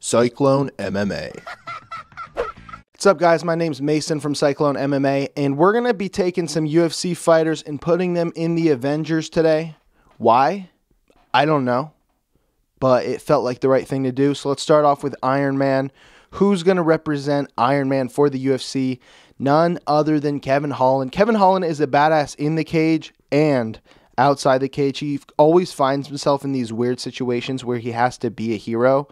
Cyclone MMA. What's up, guys? My name's Mason from Cyclone MMA, and we're going to be taking some UFC fighters and putting them in the Avengers today. Why? I don't know, but it felt like the right thing to do. So let's start off with Iron Man. Who's going to represent Iron Man for the UFC? None other than Kevin Holland. Kevin Holland is a badass in the cage and outside the cage. He always finds himself in these weird situations where he has to be a hero.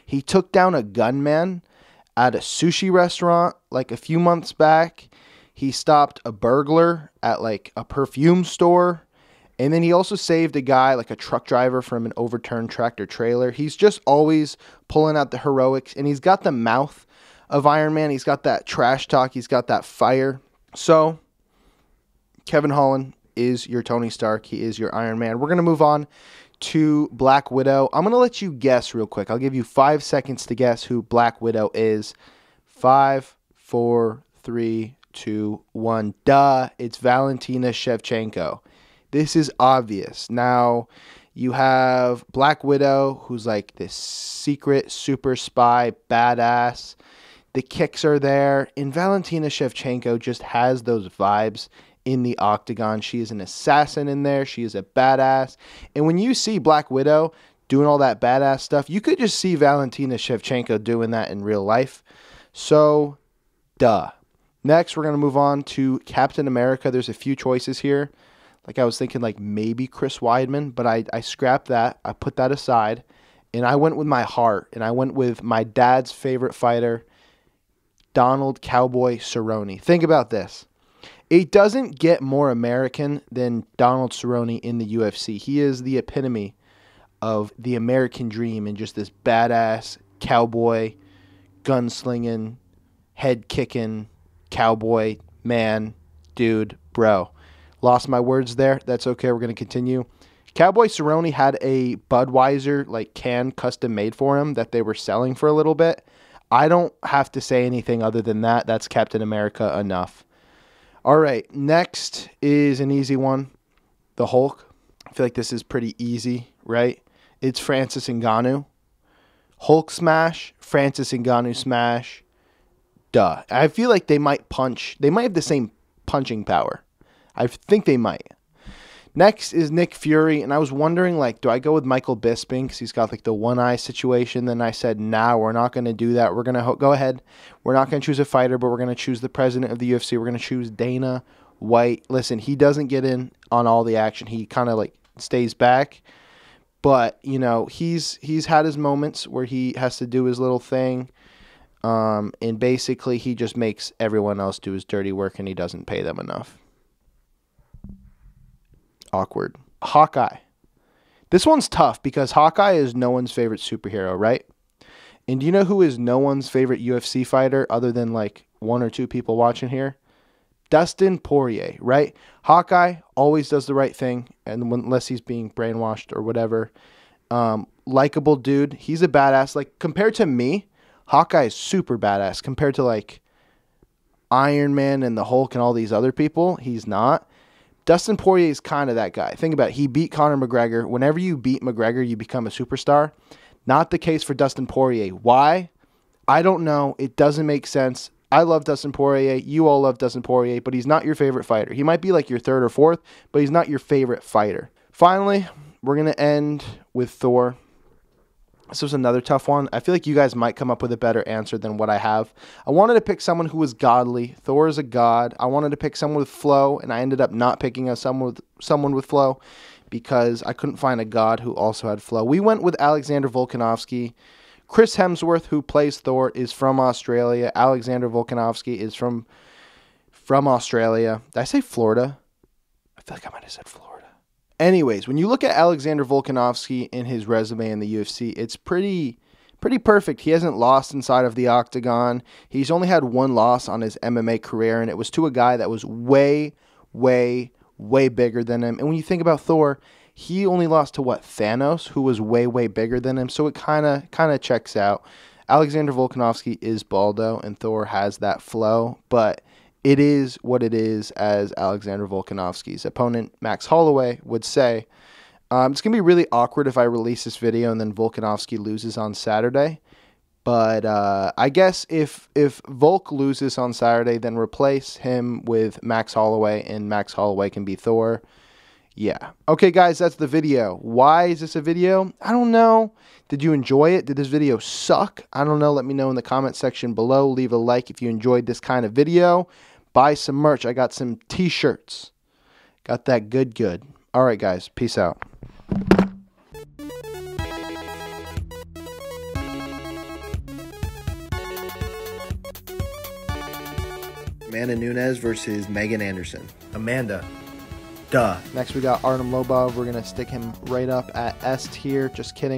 He took down a gunman at a sushi restaurant like a few months back. He stopped a burglar at like a perfume store. And then he also saved a guy, like a truck driver, from an overturned tractor trailer. He's just always pulling out the heroics. And he's got the mouth of Iron Man. He's got that trash talk. He's got that fire. So Kevin Holland is your Tony Stark. He is your Iron Man. We're going to move on to Black Widow. I'm going to let you guess real quick. I'll give you 5 seconds to guess who Black Widow is. 5, 4, 3, 2, 1. Duh. It's Valentina Shevchenko. This is obvious. Now, you have Black Widow, who's like this secret super spy badass. The kicks are there. And Valentina Shevchenko just has those vibes in the octagon. She is an assassin in there. She is a badass. And when you see Black Widow doing all that badass stuff, you could just see Valentina Shevchenko doing that in real life. So, duh. Next, we're going to move on to Captain America. There's a few choices here. Like I was thinking like maybe Chris Weidman, but I scrapped that. I put that aside. And I went with my heart. And I went with my dad's favorite fighter, Donald Cowboy Cerrone. Think about this. It doesn't get more American than Donald Cerrone in the UFC. He is the epitome of the American dream and just this badass cowboy, gunslinging, head-kicking cowboy, man, dude, bro. Lost my words there. That's okay. We're going to continue. Cowboy Cerrone had a Budweiser like can custom made for him that they were selling for a little bit. I don't have to say anything other than that. That's Captain America enough. All right, next is an easy one, the Hulk. I feel like this is pretty easy, right? It's Francis Ngannou. Hulk smash, Francis Ngannou smash, duh. I feel like they might punch. They might have the same punching power. I think they might. Next is Nick Fury, and I was wondering, like, do I go with Michael Bisping because he's got, like, the one-eye situation? Then I said, nah, we're not going to do that. We're going to go ahead. We're not going to choose a fighter, but we're going to choose the president of the UFC. We're going to choose Dana White. Listen, he doesn't get in on all the action. He kind of, like, stays back. But, you know, he's had his moments where he has to do his little thing. And basically, he just makes everyone else do his dirty work, and he doesn't pay them enough. Awkward. Hawkeye. This one's tough because Hawkeye is no one's favorite superhero, right? And do you know who is no one's favorite UFC fighter other than like one or two people watching here? Dustin Poirier, right? Hawkeye always does the right thing, and unless he's being brainwashed or whatever. Likeable dude. He's a badass. Like compared to me, Hawkeye is super badass. Compared to like Iron Man and the Hulk and all these other people, he's not. Dustin Poirier is kind of that guy. Think about it. He beat Conor McGregor. Whenever you beat McGregor, you become a superstar. Not the case for Dustin Poirier. Why? I don't know. It doesn't make sense. I love Dustin Poirier. You all love Dustin Poirier, but he's not your favorite fighter. He might be like your third or fourth, but he's not your favorite fighter. Finally, we're going to end with Thor. This was another tough one. I feel like you guys might come up with a better answer than what I have. I wanted to pick someone who was godly. Thor is a god. I wanted to pick someone with flow, and I ended up not picking someone with flow because I couldn't find a god who also had flow. We went with Alexander Volkanovski. Chris Hemsworth, who plays Thor, is from Australia. Alexander Volkanovski is from Australia. Did I say Florida? I feel like I might have said Florida. Anyways, when you look at Alexander Volkanovski in his resume in the UFC, it's pretty perfect. He hasn't lost inside of the octagon. He's only had one loss on his MMA career, and it was to a guy that was way, way, way bigger than him. And when you think about Thor, he only lost to what? Thanos, who was way, way bigger than him. So it kind of checks out. Alexander Volkanovski is Baldo, and Thor has that flow, but it is what it is, as Alexander Volkanovski's opponent, Max Holloway, would say. It's going to be really awkward if I release this video and then Volkanovski loses on Saturday. But I guess if Volk loses on Saturday, then replace him with Max Holloway, and Max Holloway can be Thor. Yeah. Okay, guys, that's the video. Why is this a video? I don't know. Did you enjoy it? Did this video suck? I don't know. Let me know in the comment section below. Leave a like if you enjoyed this kind of video. Buy some merch. I got some t-shirts. Got that good. All right, guys. Peace out. Amanda Nunes versus Megan Anderson. Amanda. Duh. Next, we got Artem Lobov. We're going to stick him right up at S tier. Just kidding.